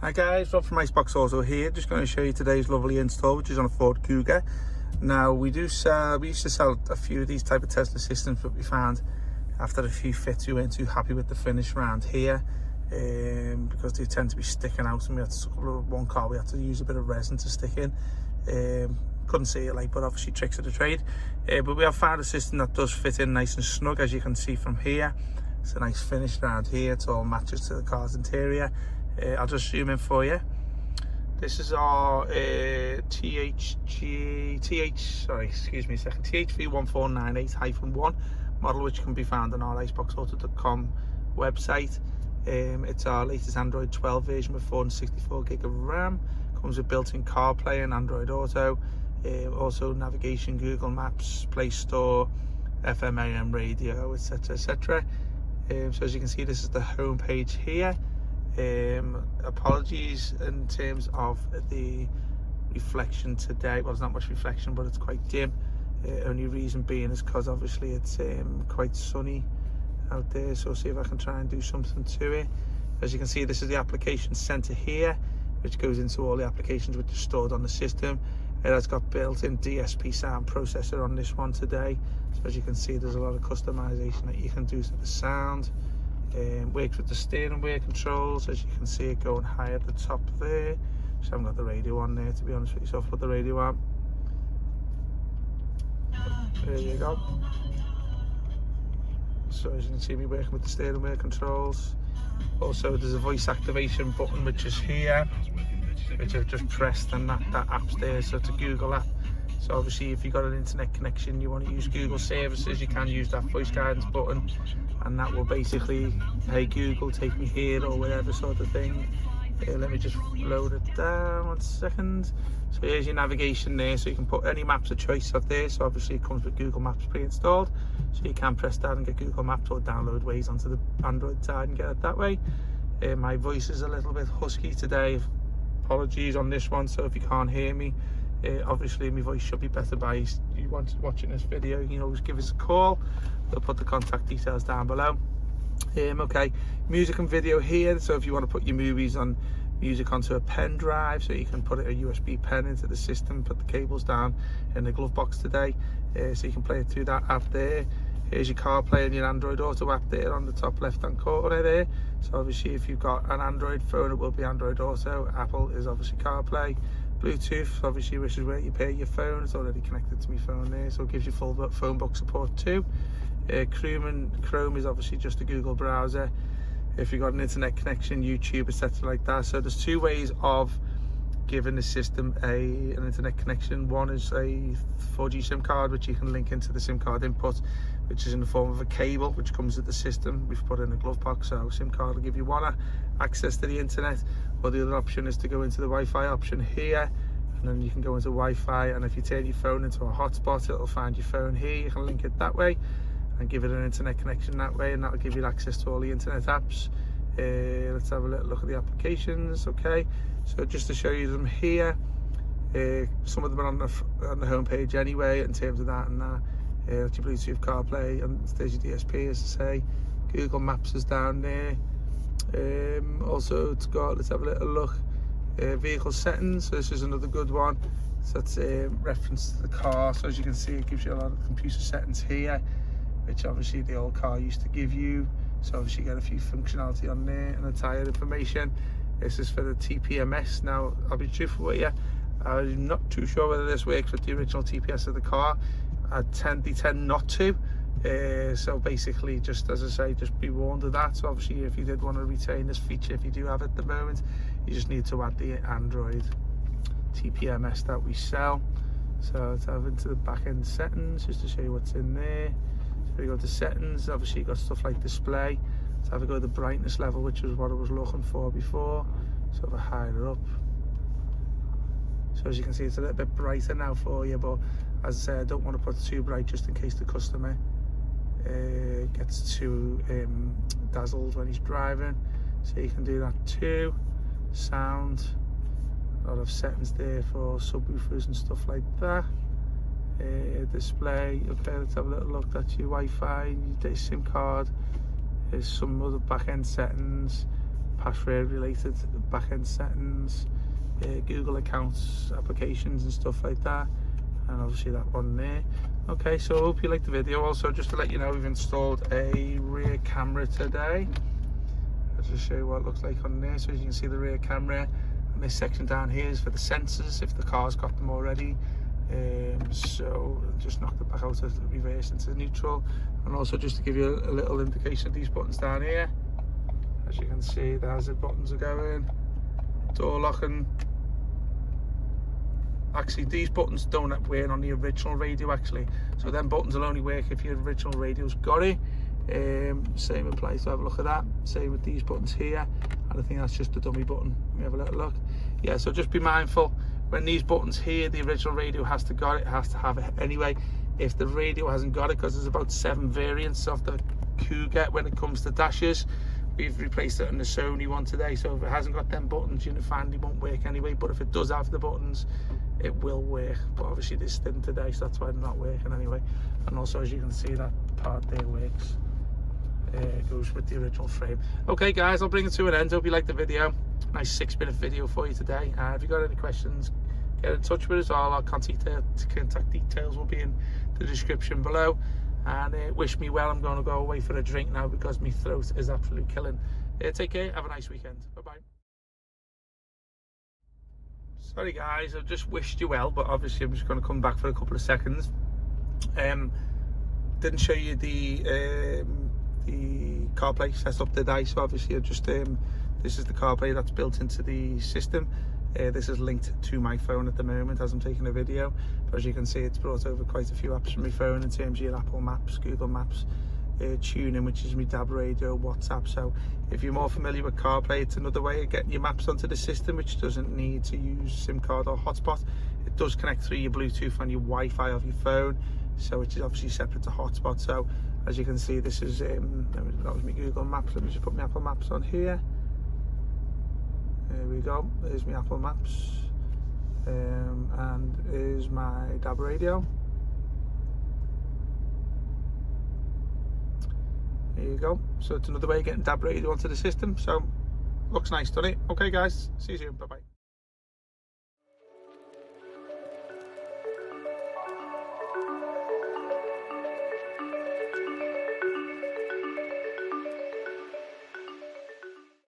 Hi guys, Rob from Iceboxauto here. Just going to show you today's lovely install, which is on a Ford Kuga. Now we used to sell a few of these type of Tesla systems, but we found after a few fits we weren't too happy with the finish around here because they tend to be sticking out, and we had to, one car we had to use a bit of resin to stick in. Couldn't see it, but obviously tricks of the trade. But we have found a system that does fit in nice and snug, as you can see from here. It's a nice finish around here. It all matches to the car's interior. I'll just zoom in for you. This is our THV1498-1 model, which can be found on our iceboxauto.com website. It's our latest Android 12 version with 464 gig of RAM. Comes with built-in CarPlay and Android Auto. Also navigation, Google Maps, Play Store, FM, AM radio, etc, etc. So as you can see, this is the home page here. Apologies in terms of the reflection today. Well, there's not much reflection, but it's quite dim. Only reason being is because obviously it's quite sunny out there. So see if I can try and do something to it. As you can see, this is the application center here, which goes into all the applications which are stored on the system. It has got built-in DSP sound processor on this one today. So as you can see, there's a lot of customization that you can do to the sound. Works with the steering wheel controls, as you can see it going high at the top there. Just haven't got the radio on there, to be honest with you, so I'll put the radio on. There you go. So as you can see me working with the steering wheel controls. Also there's a voice activation button which is here, which I've just pressed, and that app's there, so it's a Google app. So obviously if you've got an internet connection, you want to use Google services, you can use that voice guidance button, and that will basically, hey Google, take me here, or whatever sort of thing. Let me just load it down 1 second. So here's your navigation there, so you can put any maps of choice up there. So obviously it comes with Google Maps pre-installed, so you can press that and get Google Maps, or download Waze onto the Android side and get it that way. My voice is a little bit husky today, apologies on this one, so if you can't hear me, obviously my voice should be better by you watching this video. You can always give us a call. We'll put the contact details down below. Okay, music and video here, so if you want to put your movies on music onto a pen drive, so you can put a USB pen into the system, put the cables down in the glove box today, so you can play it through that app there. Here's your CarPlay and your Android Auto app there on the top left hand corner there. So obviously if you've got an Android phone, it will be Android Auto. Apple is obviously CarPlay. Bluetooth, obviously, which is where you pair your phone. It's already connected to my phone there, so it gives you full phone book support too. Chrome is obviously just a Google browser. If you've got an internet connection, YouTube, etc like that. So there's two ways of giving the system an internet connection. One is a 4G SIM card, which you can link into the SIM card input, which is in the form of a cable which comes with the system. We've put in a glove box, so SIM card will give you one access to the internet, or the other option is to go into the Wi-Fi option here, and then you can go into Wi-Fi, and if you turn your phone into a hotspot, it'll find your phone here. You can link it that way and give it an internet connection that way, and that'll give you access to all the internet apps. Let's have a little look at the applications. Okay, so just to show you them here, some of them are on the home page anyway in terms of that and that. That's your Bluetooth, CarPlay, and there's your DSP, as I say. Google Maps is down there. Also it's got, let's have a little look, vehicle settings. So this is another good one. So that's reference to the car. So as you can see, it gives you a lot of computer settings here, which obviously the old car used to give you. So obviously you get a few functionality on there, and the tyre information. This is for the TPMS. Now I'll be truthful with you, I'm not too sure whether this works with the original TPS of the car. They tend not to. So basically, just as I say, just be warned of that. So obviously if you did want to retain this feature, if you do have it at the moment, you just need to add the Android TPMS that we sell. So let's have into the back end settings just to show you what's in there. So we go to settings, obviously you've got stuff like display. Let's have a go to the brightness level, which was what I was looking for before. So if I higher up, so as you can see, it's a little bit brighter now for you, but as I say, I don't want to put it too bright just in case the customer gets too dazzled when he's driving. So you can do that too. Sound, a lot of settings there for subwoofers and stuff like that. Display, okay, let's have a little look. That's your Wi-Fi, your SIM card. There's some other back end settings, password related back-end settings, Google accounts, applications and stuff like that, and obviously that one there. Okay, so I hope you liked the video. Also, just to let you know, we've installed a rear camera today. I'll just show you what it looks like on there. So as you can see, the rear camera, and this section down here is for the sensors if the car's got them already. So just knocked it back out of the reverse into neutral, and also just to give you a little indication of these buttons down here. As you can see, the hazard buttons are going, door locking. Actually, these buttons don't work on the original radio actually, so them buttons will only work if your original radio's got it. Same applies, so have a look at that. Same with these buttons here, and I think that's just the dummy button. Let me have a little look. Yeah, so just be mindful when these buttons here, the original radio has to got it, has to have it anyway. If the radio hasn't got it, because there's about 7 variants of the Kuga when it comes to dashes, we've replaced it on the Sony one today, so if it hasn't got them buttons, you'll find it won't work anyway. But if it does have the buttons, it will work. But obviously this didn't today, so that's why they're not working anyway. And also, as you can see, that part there works. It goes with the original frame. Okay guys, I'll bring it to an end. Hope you liked the video. Nice 6-minute video for you today. If you've got any questions, get in touch with us. All our contact details will be in the description below. And wish me well. I'm going to go away for a drink now because my throat is absolutely killing. Take care, have a nice weekend. Bye bye. Sorry guys, I've just wished you well, but obviously I'm just going to come back for a couple of seconds. Didn't show you the CarPlay setup today, so obviously I just this is the CarPlay that's built into the system. This is linked to my phone at the moment as I'm taking a video, but as you can see, it's brought over quite a few apps from my phone in terms of your Apple Maps, Google Maps, tuning, which is my DAB radio, WhatsApp. So if you're more familiar with CarPlay, it's another way of getting your maps onto the system, which doesn't need to use SIM card or hotspot. It does connect through your Bluetooth and your Wi-Fi of your phone, so it is obviously separate to hotspot. So as you can see, this is that was my Google Maps. Let me just put my Apple Maps on here. There we go, there's my Apple Maps, and here's my DAB radio. There you go, so it's another way of getting DAB radio onto the system, so looks nice, doesn't it? Okay guys, see you soon, bye bye.